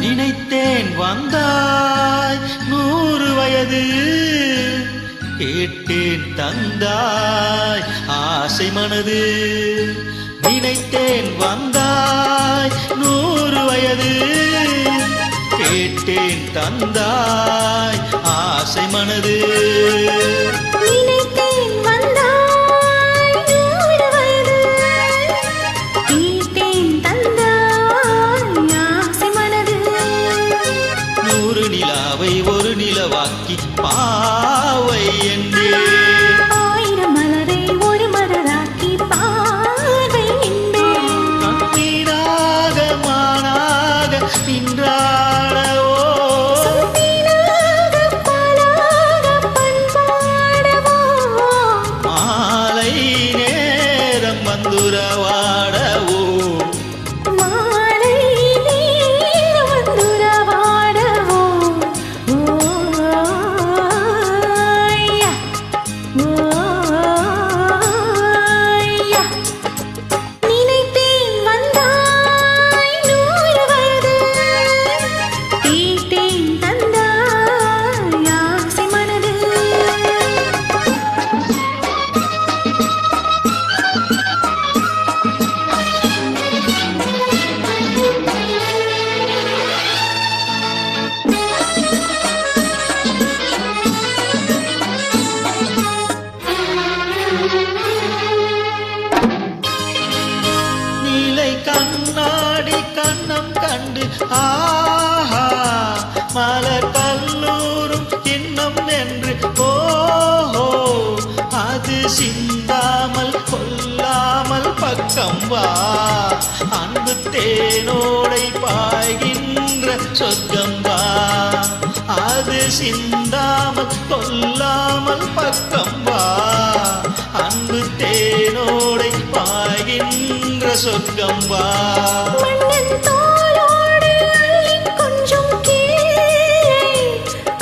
நினைத்தேன் வந்தாய் 100 வயது கேட்டேன் தந்தாய் ஆசை மனது நினைத்தேன் வந்தாய் 100 வயது கேட்டேன் தந்தாய் ஆசை மனது ஒரு நிலவாக்கி பாவை என்றே 1000 மலரை ஒரு மலராக்கி பாவை என்றே கண்ணீராக மானாக நின்றாடவோ பாலாக பண்பாடவோ மாலை நேரம் வந்துரவாடவோ கண்ணாடி கண்ணம் கண்டு ஆஹா மலர் கல்லூரும் கிண்ணம் என்று ஓஹோ அது சிந்தாமல் கொல்லாமல் பக்கம் வா அன்பு தேனோடை பாய்கின்ற சொர்க்கம் வா அது சிந்தாமல் கொல்லாமல் பக்கம் வா அன்பு தேனோடை பாய்கின்ற சொர்க்கம் வா மன்னன் தோளோடு அள்ளிக் கொஞ்சம் கீழே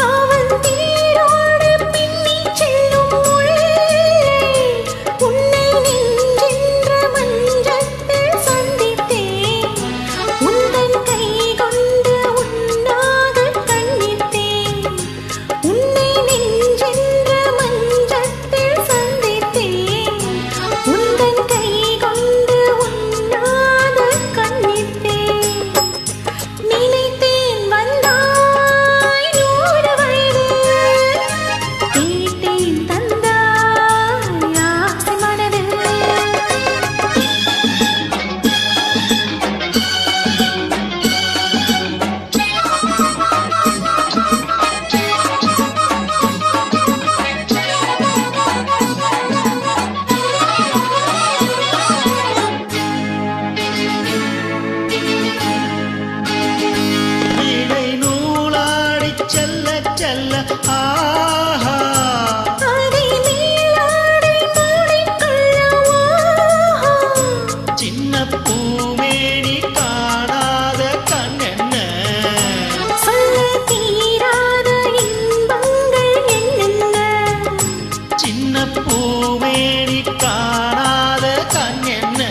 அவன் தேரோடு பின்னிச் செல்லும் உள்ளே உன்னை நெஞ்சென்ற மஞ்சத்தில் சந்தித்தேன் உந்தன் கை கொண்டு உன்னாகக் கண்ணித்தேன் உன்னை நெஞ்சென்ற மஞ்சத்தில் சந்தித்தேன் உந்தன் கை கொண்டு நினைத்தேன் வந்தாய் 100 வயது கேட்டேன் தந்தாய் ஆசை மனது செல்ல ஆஹா அதை நீளாடை மூடிக்கொள்ளவோ சின்ன பூமேனி காணாத கண்ணென்ன சொல்ல தீராத இன்பங்கள் என்னென்ன சின்ன பூமேனி காணாத கண்ணென்ன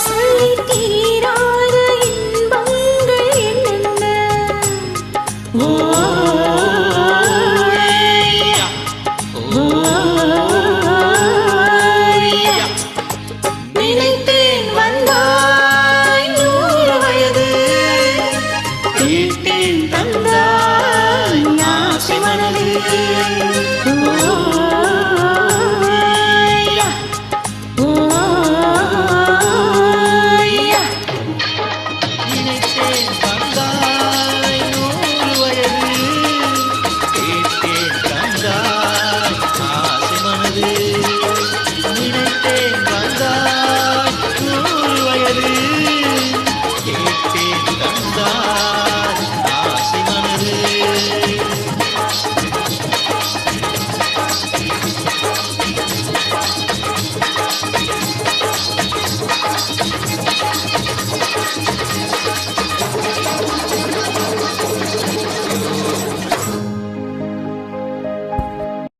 சொல்லி தீராத இன்பங்கள் என்னென்ன நினைத்தேன் வந்தாய் 100 வயது கேட்டேன் தந்தாய் ஆசை மனது